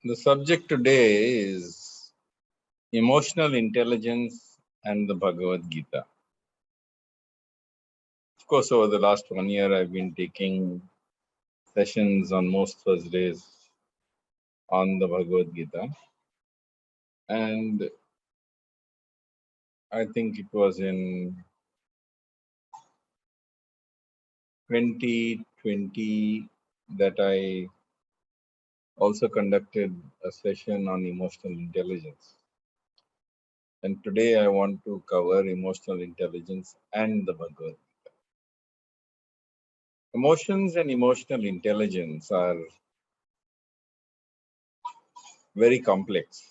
The subject today is emotional intelligence and the Bhagavad Gita. Of course, over the last 1 year, I've been taking sessions on most Thursdays on the Bhagavad Gita. And I think it was in 2020 that I also conducted a session on emotional intelligence. And today I want to cover emotional intelligence and the Bhagavad Gita. Emotions and emotional intelligence are very complex,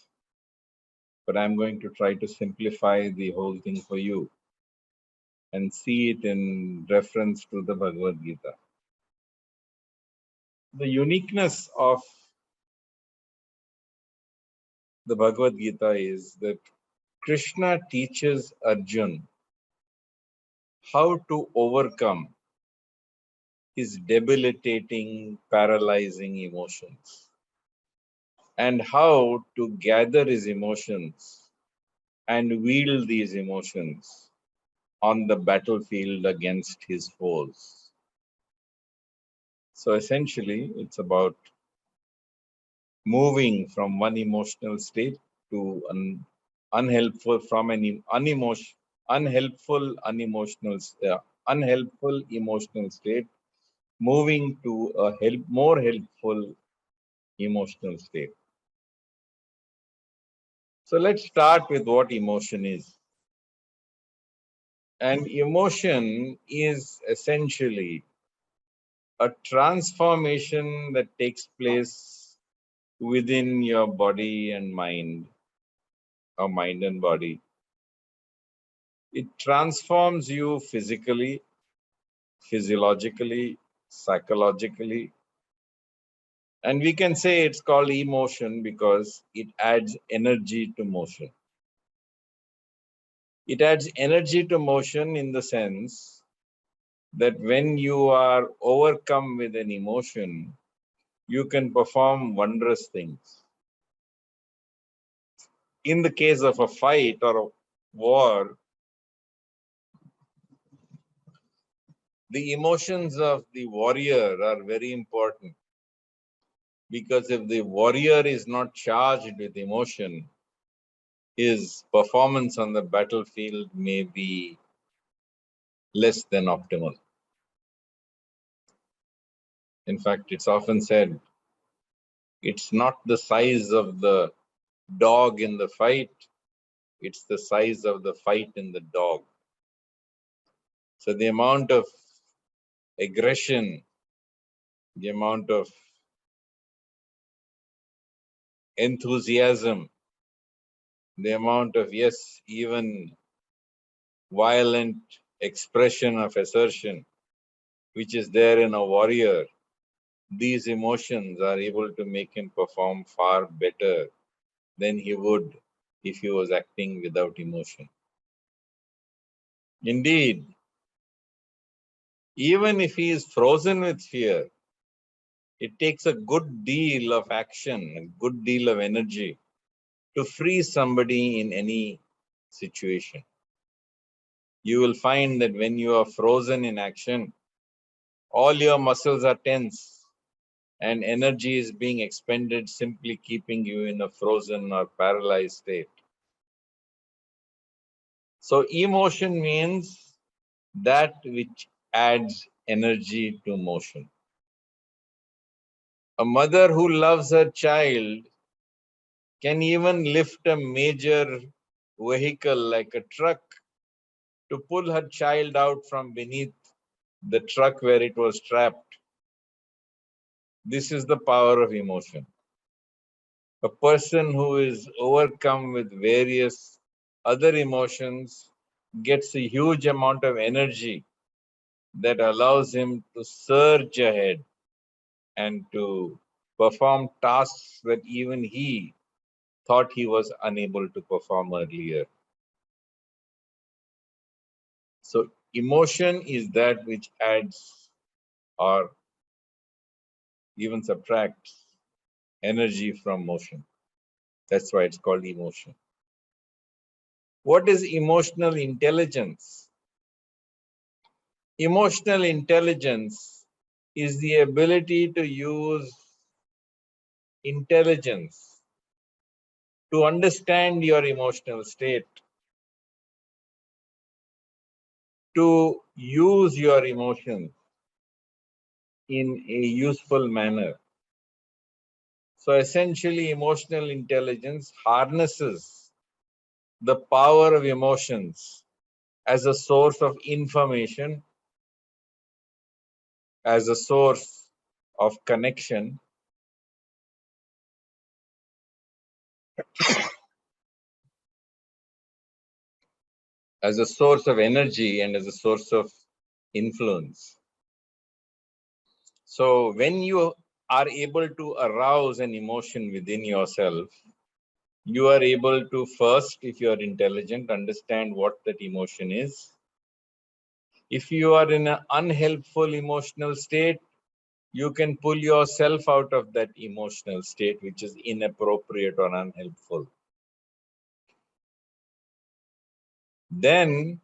but I'm going to try to simplify the whole thing for you and see it in reference to the Bhagavad Gita. The uniqueness of the Bhagavad Gita is that Krishna teaches Arjuna how to overcome his debilitating, paralyzing emotions and how to gather his emotions and wield these emotions on the battlefield against his foes. So essentially, it's about moving from one emotional state to an unhelpful, from an unhelpful emotional state, moving to a more helpful emotional state. So let's start with what emotion is. And emotion is essentially a transformation that takes place within your body and mind, or mind and body. It transforms you physically, physiologically, psychologically. And we can say it's called emotion because it adds energy to motion. It adds energy to motion in the sense that when you are overcome with an emotion, you can perform wondrous things. In the case of a fight or a war, the emotions of the warrior are very important, because if the warrior is not charged with emotion, his performance on the battlefield may be less than optimal. In fact, it's often said, it's not the size of the dog in the fight, it's the size of the fight in the dog. So the amount of aggression, the amount of enthusiasm, the amount of, yes, even violent expression of assertion, which is there in a warrior, these emotions are able to make him perform far better than he would if he was acting without emotion. Indeed, even if he is frozen with fear, it takes a good deal of action, a good deal of energy to free somebody in any situation. You will find that when you are frozen in action, all your muscles are tense and energy is being expended simply keeping you in a frozen or paralyzed state. So emotion means that which adds energy to motion. A mother who loves her child can even lift a major vehicle like a truck to pull her child out from beneath the truck where it was trapped. This is the power of emotion. A person who is overcome with various other emotions gets a huge amount of energy that allows him to surge ahead and to perform tasks that even he thought he was unable to perform earlier. So emotion is that which adds or even subtracts energy from motion. That's why it's called emotion. What is emotional intelligence? Emotional intelligence is the ability to use intelligence to understand your emotional state, to use your emotions in a useful manner. So essentially, emotional intelligence harnesses the power of emotions as a source of information, as a source of connection, as a source of energy, and as a source of influence. So when you are able to arouse an emotion within yourself, you are able to first, if you are intelligent, understand what that emotion is. If you are in an unhelpful emotional state, you can pull yourself out of that emotional state, which is inappropriate or unhelpful. Then,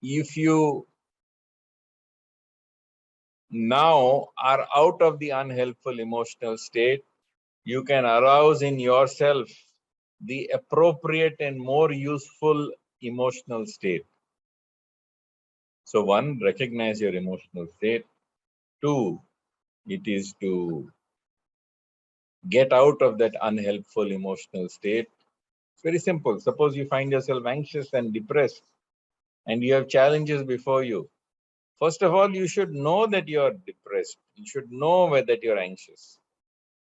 if you now are out of the unhelpful emotional state, you can arouse in yourself the appropriate and more useful emotional state. So one, recognize your emotional state. Two, it is to get out of that unhelpful emotional state. It's very simple. Suppose you find yourself anxious and depressed and you have challenges before you. First of all, you should know that you are depressed. You should know that you're anxious.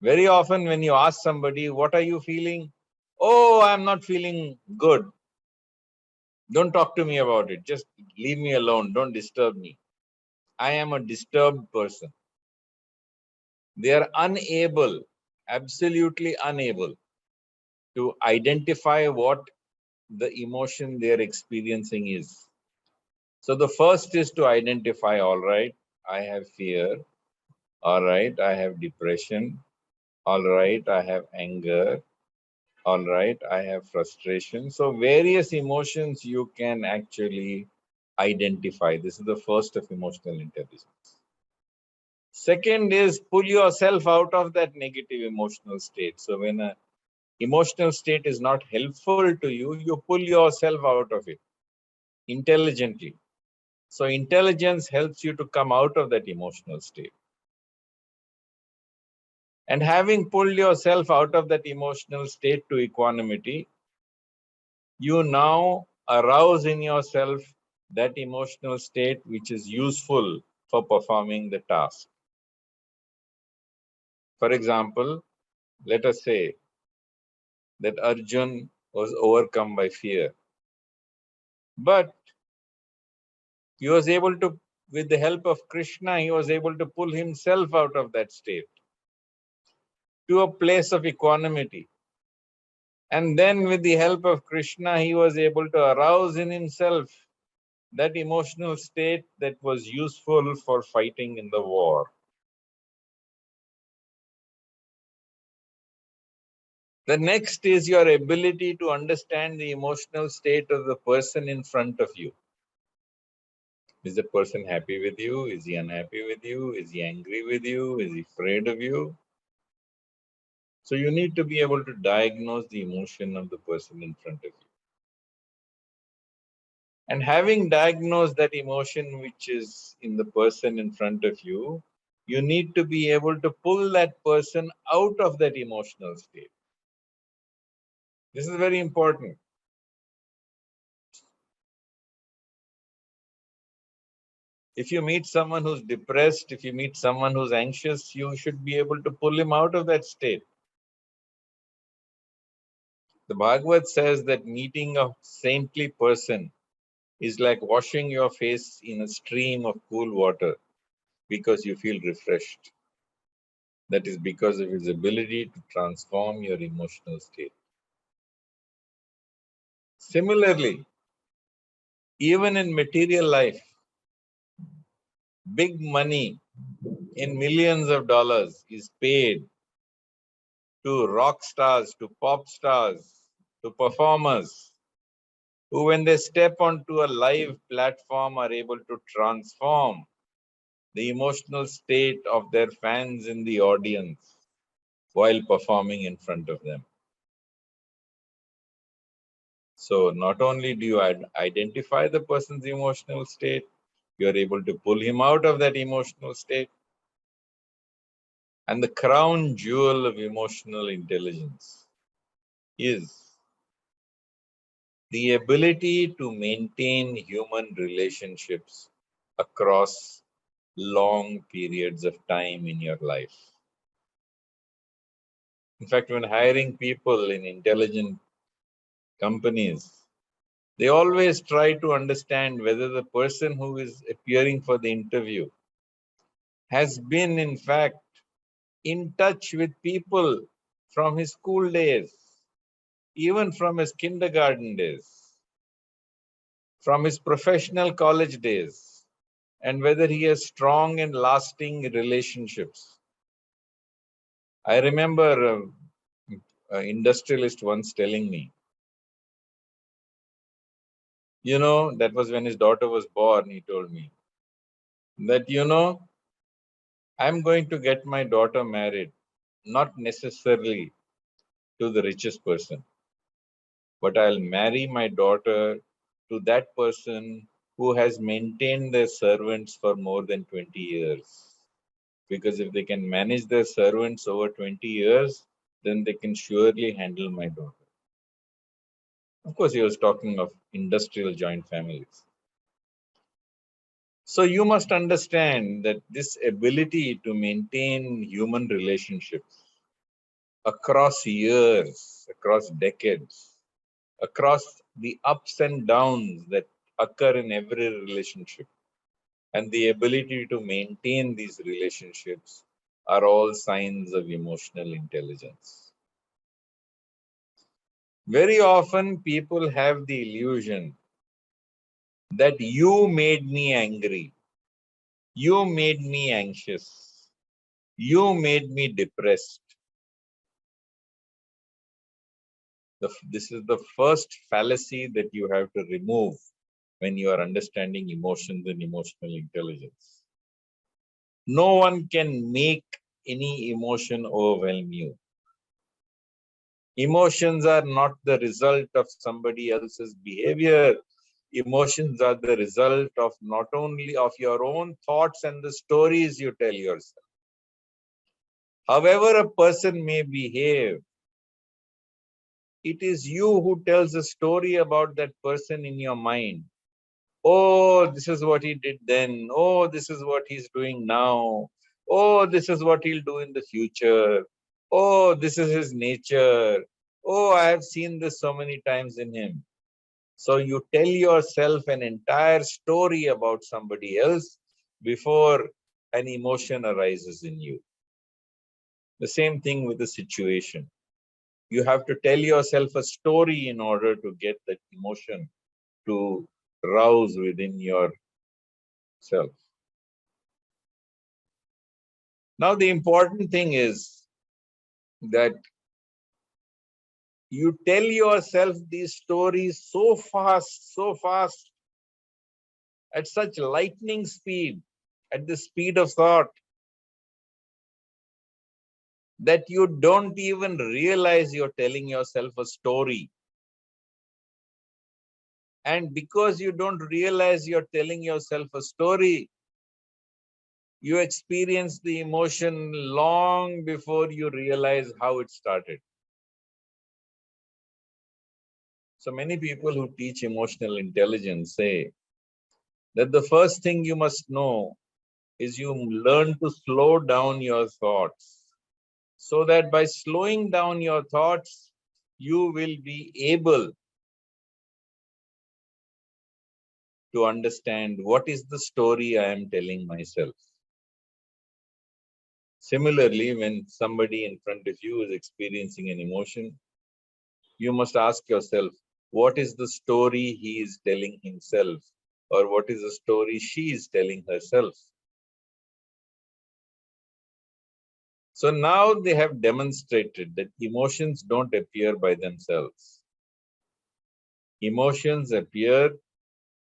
Very often when you ask somebody, what are you feeling? Oh, I'm not feeling good. Don't talk to me about it. Just leave me alone. Don't disturb me. I am a disturbed person. They are unable, absolutely unable to identify what the emotion they are experiencing is. So the first is to identify, all right, I have fear. All right, I have depression. All right, I have anger. All right, I have frustration. So various emotions you can actually identify. This is the first of emotional intelligence. Second is pull yourself out of that negative emotional state. So when an emotional state is not helpful to you, you pull yourself out of it intelligently. So intelligence helps you to come out of that emotional state. And having pulled yourself out of that emotional state to equanimity, you now arouse in yourself that emotional state which is useful for performing the task. For example, let us say that Arjun was overcome by fear, but he was able to, with the help of Krishna, he was able to pull himself out of that state to a place of equanimity. And then with the help of Krishna, he was able to arouse in himself that emotional state that was useful for fighting in the war. The next is your ability to understand the emotional state of the person in front of you. Is the person happy with you? Is he unhappy with you? Is he angry with you? Is he afraid of you? So you need to be able to diagnose the emotion of the person in front of you. And having diagnosed that emotion which is in the person in front of you, you need to be able to pull that person out of that emotional state. This is very important. If you meet someone who's depressed, if you meet someone who's anxious, you should be able to pull him out of that state. The Bhagavad says that meeting a saintly person is like washing your face in a stream of cool water because you feel refreshed. That is because of his ability to transform your emotional state. Similarly, even in material life, big money in millions of dollars is paid to rock stars, to pop stars, to performers, who when they step onto a live platform are able to transform the emotional state of their fans in the audience while performing in front of them. So not only do you identify the person's emotional state, you are able to pull him out of that emotional state. And the crown jewel of emotional intelligence is the ability to maintain human relationships across long periods of time in your life. In fact, when hiring people in intelligent companies, they always try to understand whether the person who is appearing for the interview has been, in fact, in touch with people from his school days, even from his kindergarten days, from his professional college days, and whether he has strong and lasting relationships. I remember an industrialist once telling me, that was when his daughter was born. He told me that, I'm going to get my daughter married, not necessarily to the richest person, but I'll marry my daughter to that person who has maintained their servants for more than 20 years. Because if they can manage their servants over 20 years, then they can surely handle my daughter. Of course, he was talking of industrial joint families. So you must understand that this ability to maintain human relationships across years, across decades, across the ups and downs that occur in every relationship, and the ability to maintain these relationships are all signs of emotional intelligence. Very often people have the illusion that you made me angry, you made me anxious, you made me depressed. This is the first fallacy that you have to remove when you are understanding emotions and emotional intelligence. No one can make any emotion overwhelm you. Emotions are not the result of somebody else's behavior. Emotions are the result of not only of your own thoughts and the stories you tell yourself. However a person may behave, it is you who tells a story about that person in your mind. Oh, this is what he did then. Oh, this is what he's doing now. Oh, this is what he'll do in the future. Oh, this is his nature. Oh, I have seen this so many times in him. So you tell yourself an entire story about somebody else before an emotion arises in you. The same thing with the situation. You have to tell yourself a story in order to get that emotion to rouse within yourself. Now, the important thing is that you tell yourself these stories so fast, at such lightning speed, at the speed of thought, that you don't even realize you're telling yourself a story. And because you don't realize you're telling yourself a story, you experience the emotion long before you realize how it started. So many people who teach emotional intelligence say that the first thing you must know is you learn to slow down your thoughts, so that by slowing down your thoughts, you will be able to understand what is the story I am telling myself. Similarly, when somebody in front of you is experiencing an emotion, you must ask yourself, what is the story he is telling himself, or what is the story she is telling herself? So now they have demonstrated that emotions don't appear by themselves. Emotions appear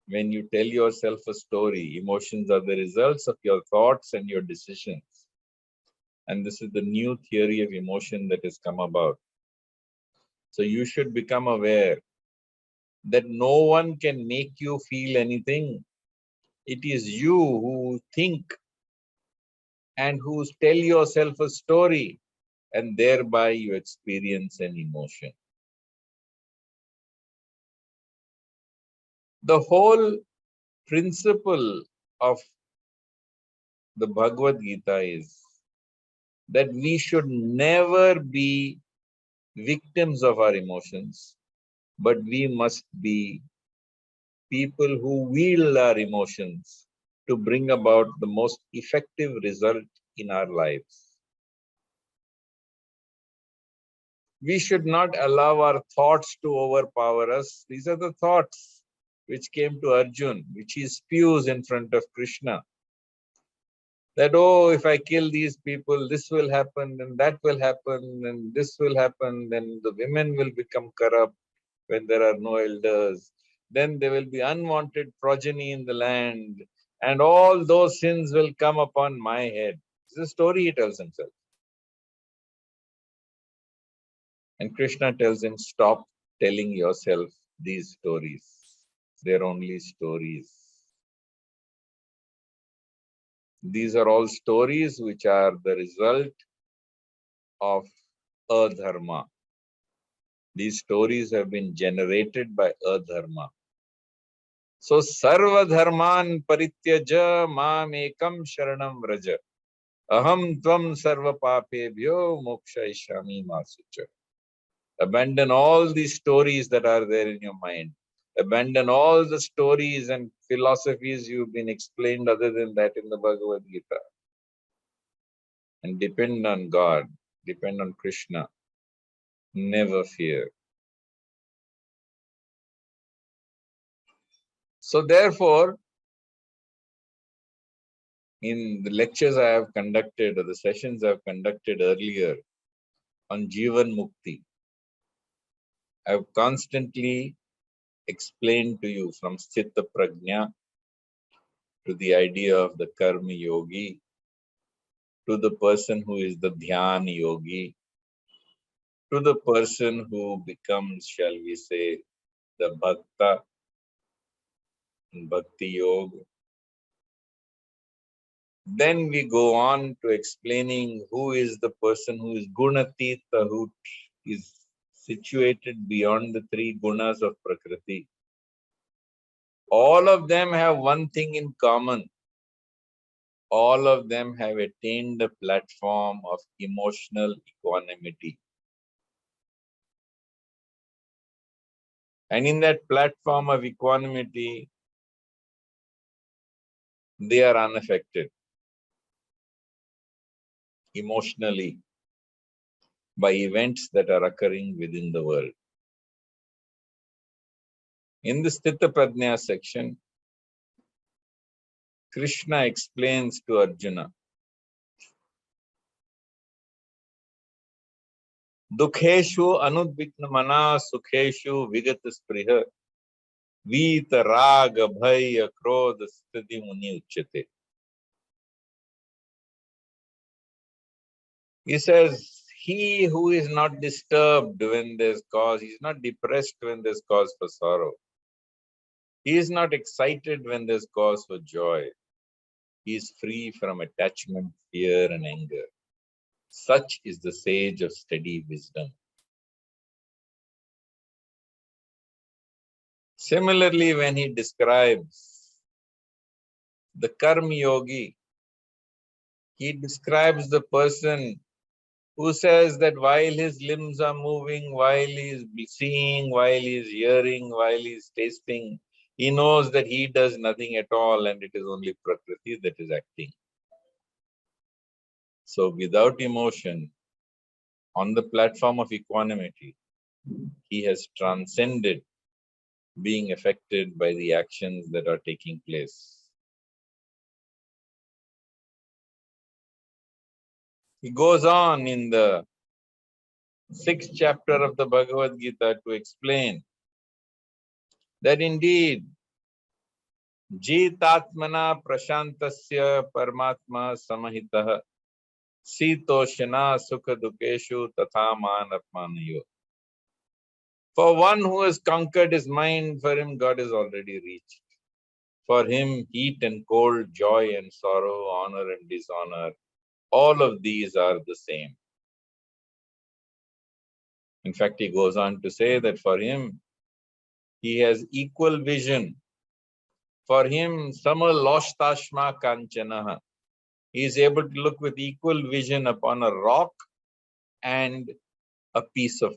when you tell yourself a story. Emotions are the results of your thoughts and your decisions. And this is the new theory of emotion that has come about. So you should become aware that no one can make you feel anything. It is you who think and who tell yourself a story, and thereby you experience an emotion. The whole principle of the Bhagavad Gita is that we should never be victims of our emotions, but we must be people who wield our emotions to bring about the most effective result in our lives. We should not allow our thoughts to overpower us. These are the thoughts which came to Arjun, which he spews in front of Krishna. That, oh, if I kill these people, this will happen, and that will happen, and this will happen, then the women will become corrupt when there are no elders. Then there will be unwanted progeny in the land, and all those sins will come upon my head. This is a story he tells himself. And Krishna tells him, stop telling yourself these stories. They're only stories. These are all stories which are the result of adharma. These stories have been generated by adharma. So, sarva dharman parityaja mam ekam sharanam vraja. Aham tvam sarva papebhyo mokshayishami masucha. Abandon all these stories that are there in your mind. Abandon all the stories and philosophies you've been explained other than that in the Bhagavad Gita. And depend on God, depend on Krishna. Never fear. So therefore, in the lectures I have conducted or the sessions I have conducted earlier on Jivan Mukti, I have constantly explained to you from Sthita Prajna to the idea of the Karma Yogi, to the person who is the Dhyan Yogi, to the person who becomes, shall we say, the Bhakta in Bhakti Yoga. Then we go on to explaining who is the person who is Gunatita, who is situated beyond the three gunas of Prakriti. All of them have one thing in common. All of them have attained the platform of emotional equanimity. And in that platform of equanimity, they are unaffected emotionally by events that are occurring within the world. In the Sthita Prajna section, Krishna explains to Arjuna, Dukheshu anudvikna mana sukheshu vigata spriha vita raga bhaya krodha sthiti muni uchyate. He says, he who is not disturbed when there's cause, he is not depressed when there's cause for sorrow. He is not excited when there's cause for joy. He is free from attachment, fear, and anger. Such is the sage of steady wisdom. Similarly, when he describes the Karma Yogi, he describes the person who says that while his limbs are moving, while he is seeing, while he is hearing, while he is tasting, he knows that he does nothing at all and it is only Prakriti that is acting. So without emotion, on the platform of equanimity, he has transcended being affected by the actions that are taking place. He goes on in the 6th chapter of the Bhagavad Gita to explain that indeed Jitatmana prashantasya paramatma samahitah sitoshana sukha dukeshu tatha manatmanayo. For one who has conquered his mind, for him God is already reached. For him, heat and cold, joy and sorrow, honor and dishonor, all of these are the same. In fact, he goes on to say that for him, he has equal vision. For him, sama loshtashma kanchanaha. He is able to look with equal vision upon a rock and a piece of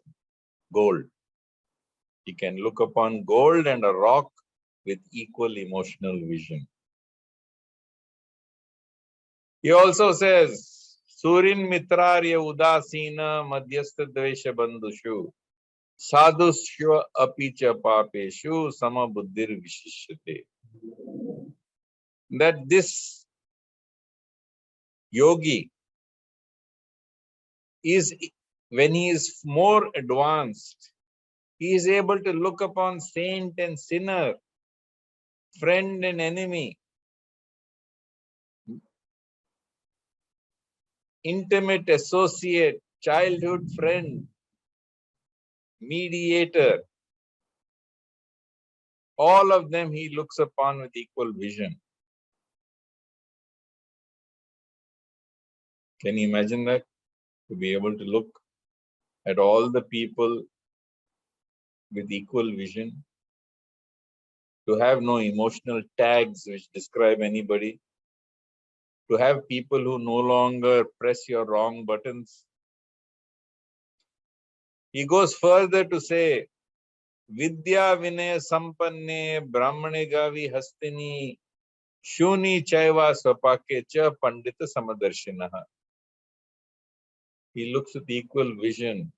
gold. He can look upon gold and a rock with equal emotional vision. He also says, Surin mitrarya udasina madhyastha dvesha bandhushu sadhushva apicha papeshu sama buddhir vishishyate. That this yogi is, when he is more advanced, he is able to look upon saint and sinner, friend and enemy, intimate associate, childhood friend, mediator. All of them he looks upon with equal vision. Can you imagine that? To be able to look at all the people with equal vision, to have no emotional tags which describe anybody, to have people who no longer press your wrong buttons. He goes further to say, Vidya Vinaya Sampanne Brahmane Gavi Hastini Shuni Chaiva Swapake Cha Pandita Samadarshinaha. He looks with equal vision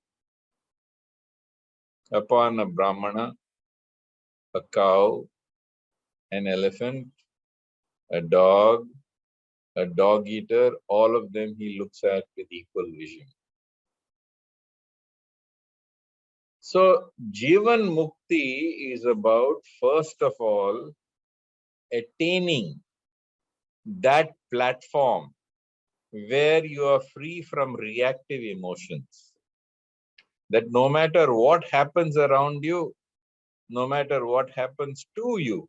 upon a Brahmana, a cow, an elephant, a dog eater, all of them he looks at with equal vision. So, Jivan Mukti is about, first of all, attaining that platform where you are free from reactive emotions. That no matter what happens around you, no matter what happens to you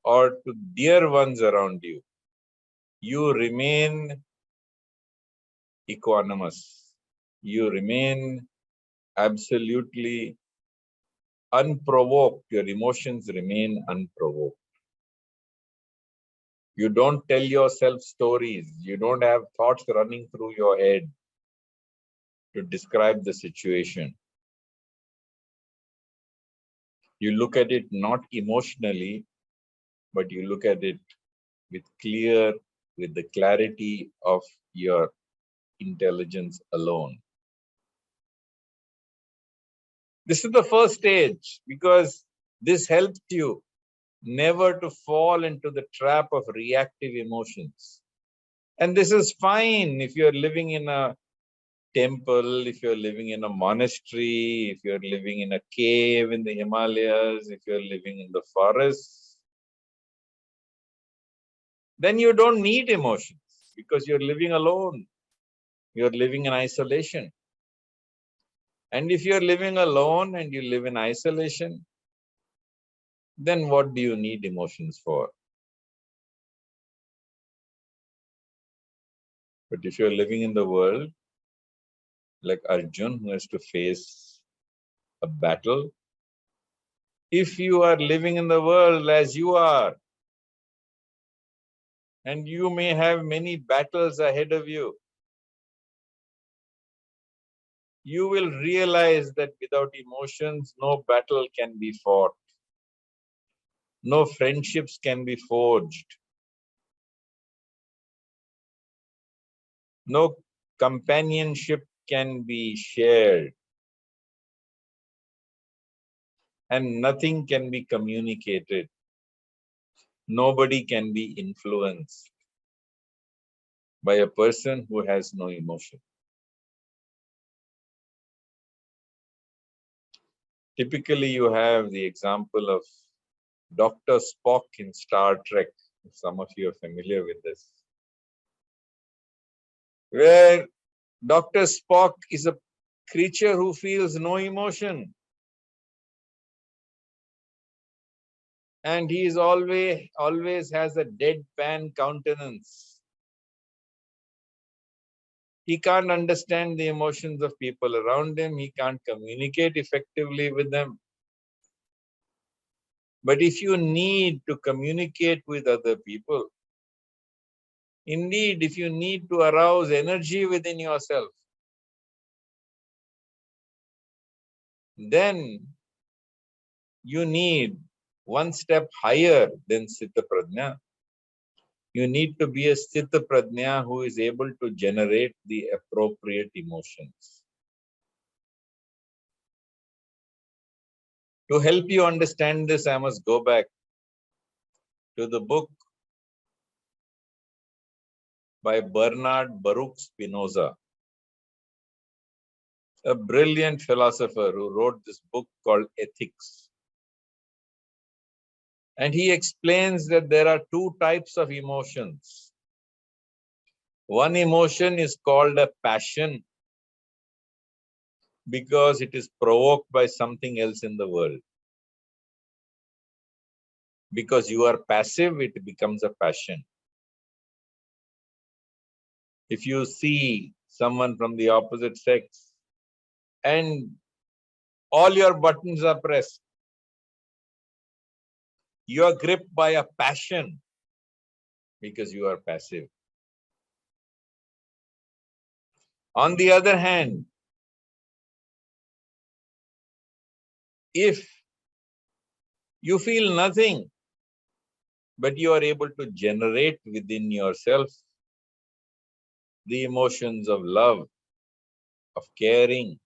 or to dear ones around you, you remain equanimous. You remain absolutely unprovoked. Your emotions remain unprovoked. You don't tell yourself stories. You don't have thoughts running through your head to describe the situation. You look at it not emotionally, but you look at it with the clarity of your intelligence alone. This is the first stage because this helps you never to fall into the trap of reactive emotions. And this is fine if you're living in a temple, if you're living in a monastery, if you're living in a cave in the Himalayas, if you're living in the forests, then you don't need emotions because you're living alone. You're living in isolation. And if you're living alone and you live in isolation, then what do you need emotions for? But if you're living in the world, like Arjun, who has to face a battle, if you are living in the world as you are, and you may have many battles ahead of you, you will realize that without emotions, no battle can be fought. No friendships can be forged. No companionship can be shared. And nothing can be communicated. Nobody can be influenced. by a person who has no emotion. Typically, you have the example of Dr. Spock in Star Trek, if some of you are familiar with this, where Dr. Spock is a creature who feels no emotion. And he is always has a deadpan countenance. He can't understand the emotions of people around him. He can't communicate effectively with them. But if you need to communicate with other people, indeed, if you need to arouse energy within yourself, then you need one step higher than Sthita Prajna. You need to be a Sthita Prajna who is able to generate the appropriate emotions. To help you understand this, I must go back to the book by Bernard Baruch Spinoza, a brilliant philosopher who wrote this book called Ethics. And he explains that there are two types of emotions. One emotion is called a passion because it is provoked by something else in the world. Because you are passive, it becomes a passion. If you see someone from the opposite sex and all your buttons are pressed, you are gripped by a passion because you are passive. On the other hand, if you feel nothing, but you are able to generate within yourself the emotions of love, of caring,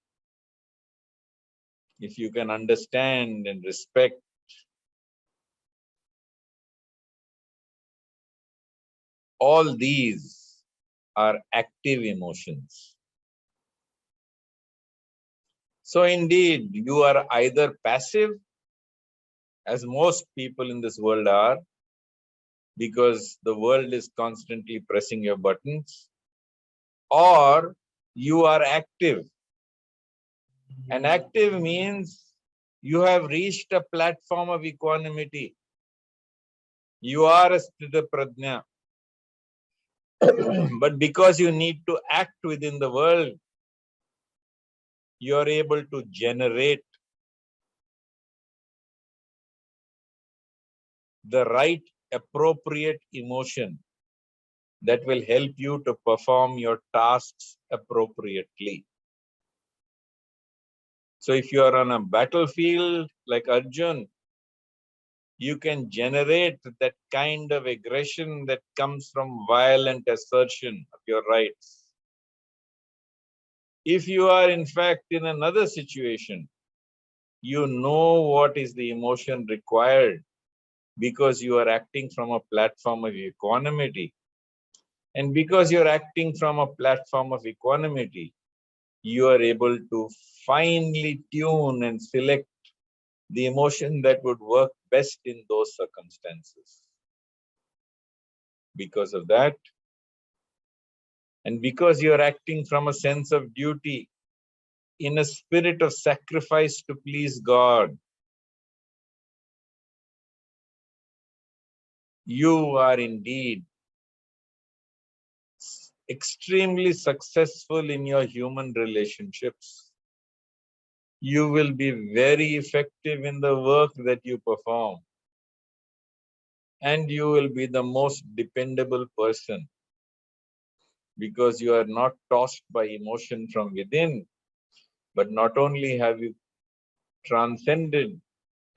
if you can understand and respect, all these are active emotions. So indeed, you are either passive, as most people in this world are, because the world is constantly pressing your buttons, or you are active. And active means you have reached a platform of equanimity. You are a Sthita Prajna. But because you need to act within the world, you are able to generate the right appropriate emotion that will help you to perform your tasks appropriately. So if you are on a battlefield like Arjun, you can generate that kind of aggression that comes from violent assertion of your rights. If you are in fact in another situation, you know what is the emotion required because you are acting from a platform of equanimity. And because you're acting from a platform of equanimity, you are able to finely tune and select the emotion that would work best in those circumstances. Because of that, and because you're acting from a sense of duty, in a spirit of sacrifice to please God, you are indeed extremely successful in your human relationships. You will be very effective in the work that you perform. And you will be the most dependable person because you are not tossed by emotion from within, but not only have you transcended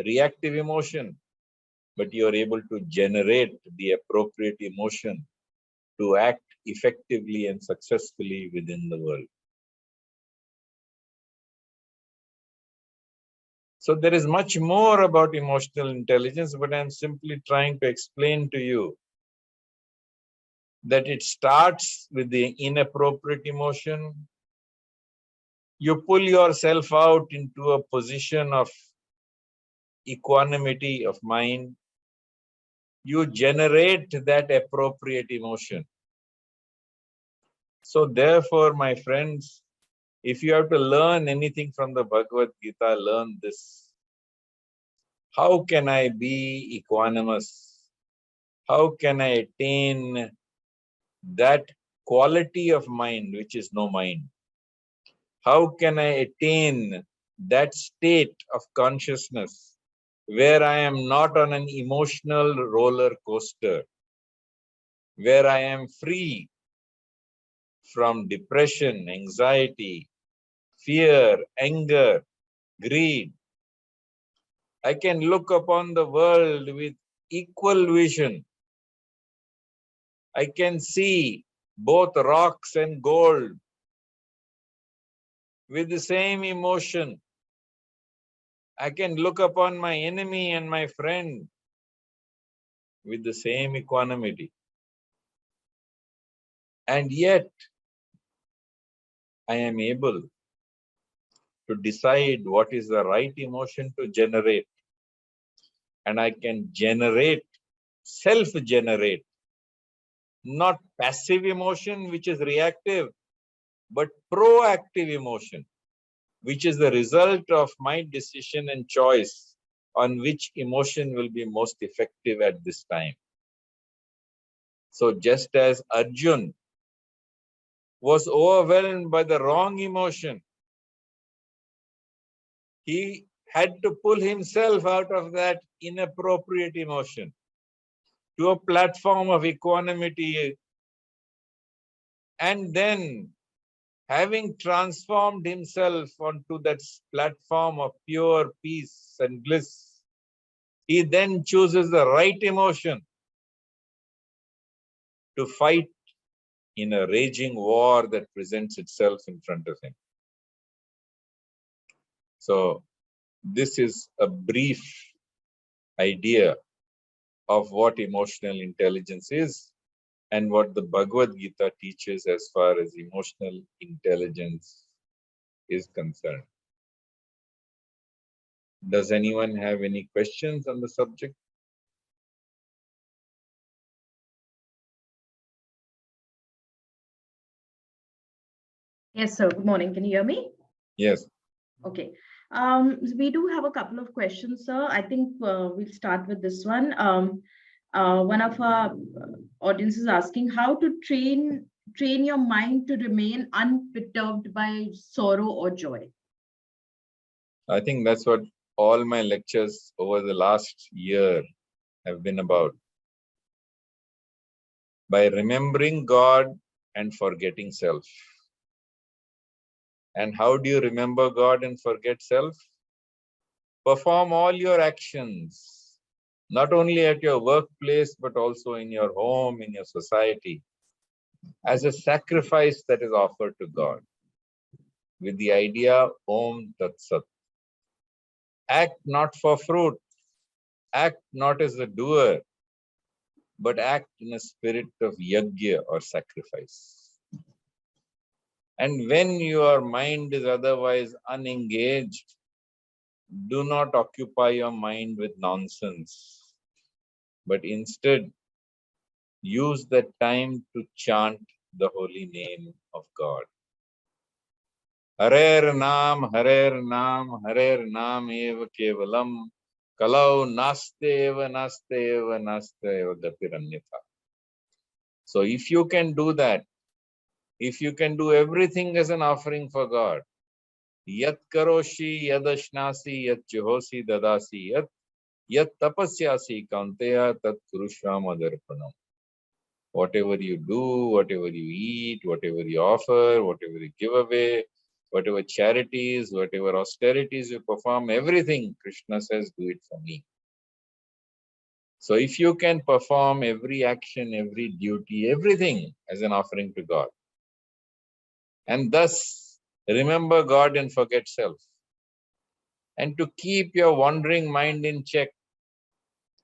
reactive emotion, but you are able to generate the appropriate emotion to act effectively and successfully within the world. So there is much more about emotional intelligence, but I'm simply trying to explain to you that it starts with the inappropriate emotion. You pull yourself out into a position of equanimity of mind. You generate that appropriate emotion. So therefore, my friends, if you have to learn anything from the Bhagavad Gita, learn this. How can I be equanimous? How can I attain that quality of mind which is no mind? How can I attain that state of consciousness where I am not on an emotional roller coaster, where I am free from depression, anxiety, fear, anger, greed? I can look upon the world with equal vision. I can see both rocks and gold with the same emotion. I can look upon my enemy and my friend with the same equanimity. And yet, I am able to decide what is the right emotion to generate. And I can generate, self-generate, not passive emotion, which is reactive, but proactive emotion, which is the result of my decision and choice on which emotion will be most effective at this time. So just as Arjun was overwhelmed by the wrong emotion, he had to pull himself out of that inappropriate emotion to a platform of equanimity, and then having transformed himself onto that platform of pure peace and bliss, he then chooses the right emotion to fight in a raging war that presents itself in front of him. So this is a brief idea of what emotional intelligence is and what the Bhagavad Gita teaches as far as emotional intelligence is concerned. Does anyone have any questions on the subject? Yes, sir. Good morning. Can you hear me? Yes. Okay. We do have a couple of questions, sir. I think we'll start with this one. One of our audience is asking how to train your mind to remain unperturbed by sorrow or joy. I think that's what all my lectures over the last year have been about. By remembering God and forgetting self. And how do you remember God and forget self? Perform all your actions, not only at your workplace, but also in your home, in your society, as a sacrifice that is offered to God, with the idea, Om Tat Sat. Act not for fruit, act not as a doer, but act in a spirit of yajna or sacrifice. And when your mind is otherwise unengaged, do not occupy your mind with nonsense, but instead use that time to chant the holy name of God. Harer Nam, Harer Nam eva kevalam, kalau naste eva gatiranyatha. So if you can do that, if you can do everything as an offering for God, yat karoshi, yad ashnasi, yat juhosi dadasi, yat tapasyasi kaunteya tat kurushvam adarpanam. Whatever you do, whatever you eat, whatever you offer, whatever you give away, whatever charities, whatever austerities you perform, everything, Krishna says, do it for me. So if you can perform every action, every duty, everything as an offering to God, and thus remember God and forget self, and to keep your wandering mind in check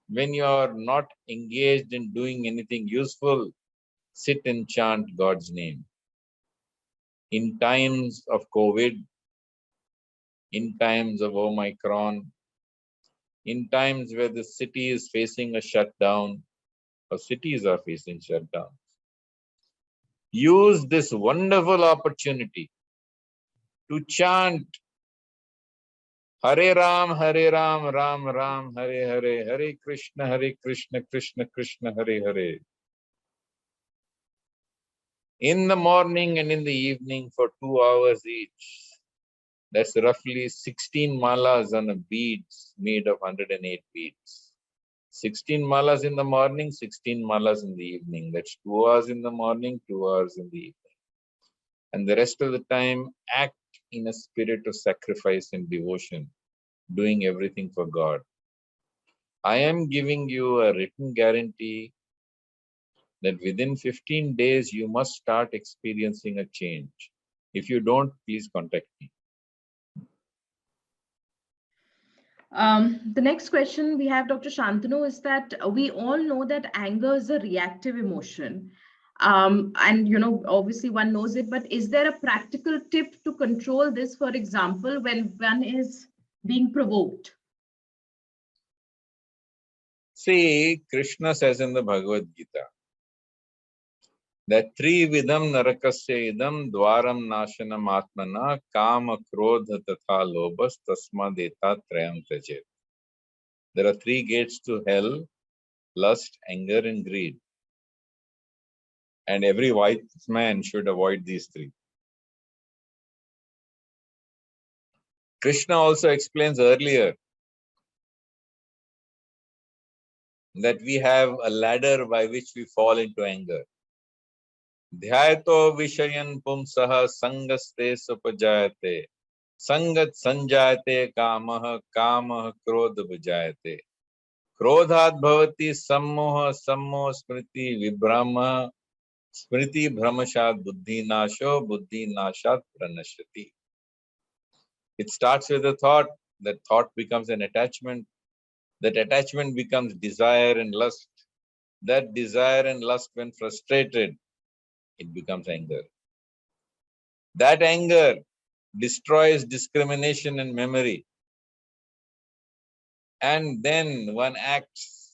when you are not engaged in doing anything useful, sit and chant God's name. In times of COVID, in times of Omicron, in times where the city is facing a shutdown, or cities are facing shutdown, use this wonderful opportunity to chant Hare Ram, Ram Ram, Hare Hare, Hare Krishna, Krishna Krishna, Hare Hare. In the morning and in the evening for 2 hours each. That's roughly 16 malas on a beads made of 108 beads. 16 malas in the morning, 16 malas in the evening. That's 2 hours in the morning, 2 hours in the evening. And the rest of the time, act in a spirit of sacrifice and devotion, doing everything for God. I am giving you a written guarantee that within 15 days, you must start experiencing a change. If you don't, please contact me. The next question we have, Dr. Shantanu, is that we all know that anger is a reactive emotion. And, obviously one knows it, but is there a practical tip to control this, for example, when one is being provoked? See, Krishna says in the Bhagavad Gita that three vidam narakasya idam dwaram nashanam atmana kama krodha tatha lobhas tasmadeta trayam tajet. There are three gates to hell: lust, anger, and greed. And every wise man should avoid these three. Krishna also explains earlier that we have a ladder by which we fall into anger. Dhyato vishayan pumsaha sangaste supajayate sangat sanjayate kamah kamah krodha vijayate krodhat bhavati sammoha sammoha smriti vibhrama smriti brahmashat buddhi nasho buddhi nashat pranashati. It starts with a thought. That thought becomes an attachment. That attachment becomes desire and lust. That desire and lust, when frustrated, it becomes anger. That anger destroys discrimination and memory. And then one acts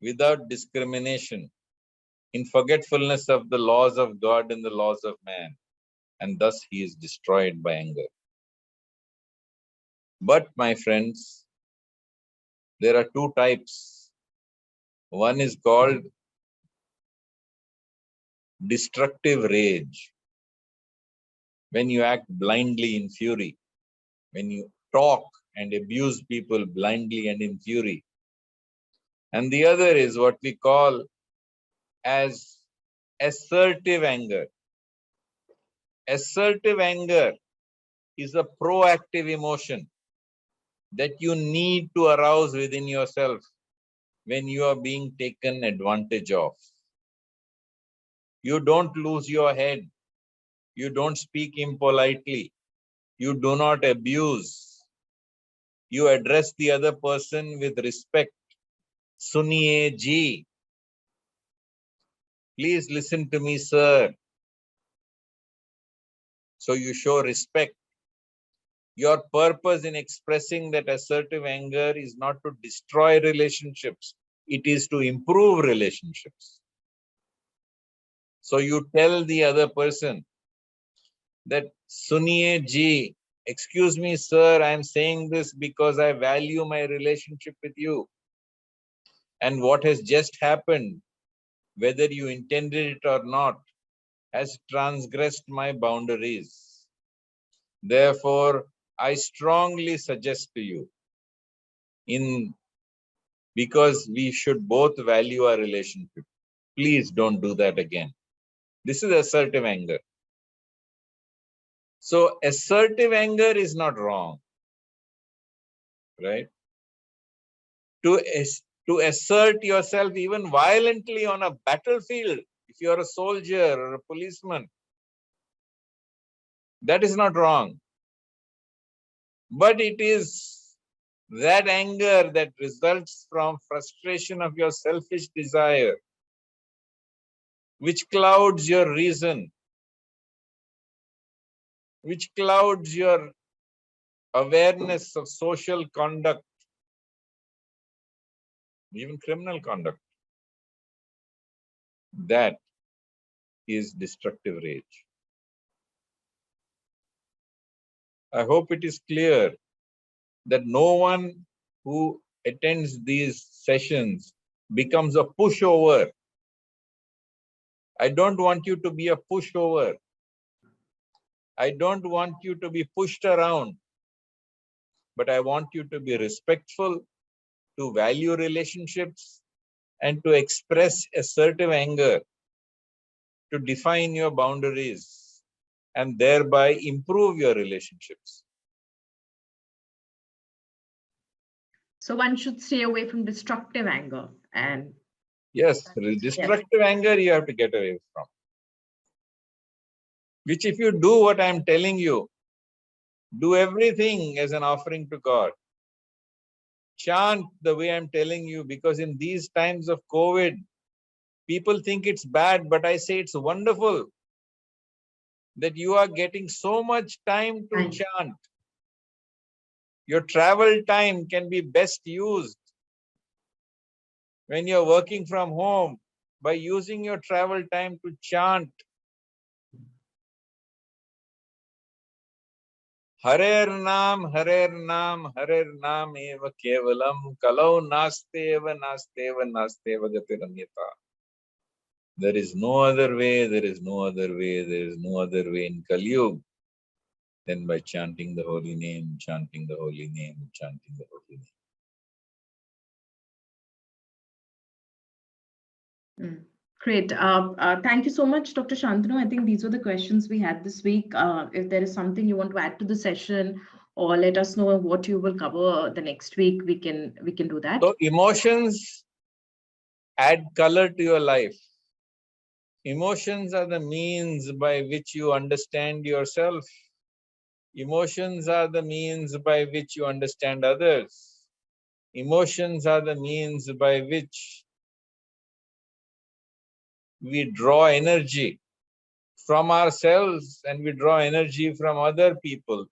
without discrimination, in forgetfulness of the laws of God and the laws of man. And thus he is destroyed by anger. But my friends, there are two types. One is called destructive rage. When you act blindly in fury, when you talk and abuse people blindly and in fury. And the other is what we call as assertive anger. Assertive anger is a proactive emotion that you need to arouse within yourself when you are being taken advantage of. You don't lose your head. You don't speak impolitely. You do not abuse. You address the other person with respect. Suniye ji. Please listen to me, sir. So you show respect. Your purpose in expressing that assertive anger is not to destroy relationships. It is to improve relationships. So you tell the other person that, Suniye ji, excuse me, sir, I am saying this because I value my relationship with you. And what has just happened, whether you intended it or not, has transgressed my boundaries. Therefore, I strongly suggest to you, because we should both value our relationship, please don't do that again. This is assertive anger. So assertive anger is not wrong, right? To assert yourself even violently on a battlefield, if you are a soldier or a policeman, that is not wrong. But it is that anger that results from frustration of your selfish desire, which clouds your reason, which clouds your awareness of social conduct, even criminal conduct. That is destructive rage. I hope it is clear that no one who attends these sessions becomes a pushover. I don't want you to be a pushover. I don't want you to be pushed around, but I want you to be respectful, to value relationships, and to express assertive anger, to define your boundaries, and thereby improve your relationships. So one should stay away from destructive anger. And yes, yes, destructive anger you have to get away from. Which if you do what I'm telling you, do everything as an offering to God. Chant the way I'm telling you, because in these times of COVID, people think it's bad, but I say it's wonderful that you are getting so much time to chant. Your travel time can be best used when you're working from home by using your travel time to chant. Harer Nam, Harer Nam, Harer Nam eva kevalam, kalau nasteva, nasteva, nasteva gatiranyata. There is no other way, there is no other way, there is no other way in Kali Yuga than by chanting the holy name, chanting the holy name, chanting the holy name. Great. Thank you so much, Dr. Shantanu. I think these were the questions we had this week. If there is something you want to add to the session, or let us know what you will cover the next week, we can do that. So emotions add color to your life. Emotions are the means by which you understand yourself. Emotions are the means by which you understand others. Emotions are the means by which we draw energy from ourselves and we draw energy from other people.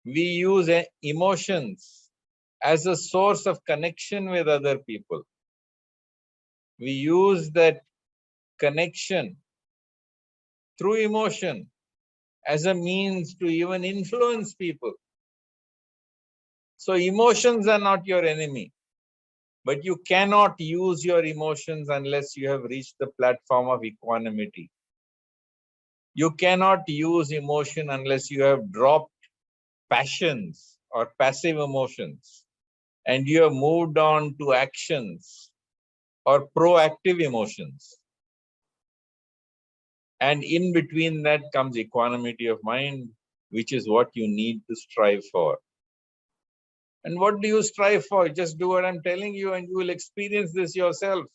We use emotions as a source of connection with other people. We use that connection through emotion as a means to even influence people. So emotions are not your enemy, but you cannot use your emotions unless you have reached the platform of equanimity. You cannot use emotion unless you have dropped passions or passive emotions and you have moved on to actions or proactive emotions. And in between that comes equanimity of mind, which is what you need to strive for. And what do you strive for? Just do what I'm telling you and you will experience this yourself.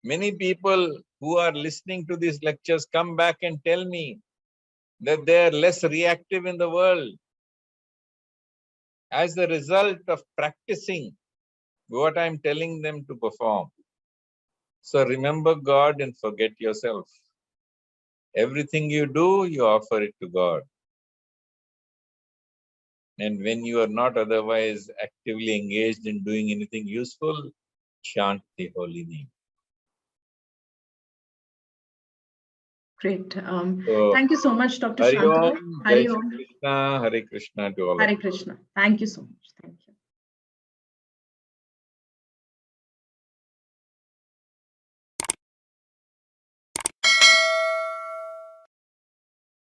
Many people who are listening to these lectures come back and tell me that they are less reactive in the world as a result of practicing what I'm telling them to perform. So remember God and forget yourself. Everything you do, you offer it to God. And when you are not otherwise actively engaged in doing anything useful, chant the holy name. Great. So, thank you so much, Dr. Hari Shantanu. Om, Hari Jai Shri Om. Krishna, Hare Krishna to all of you. Hare Krishna. Thank you so much.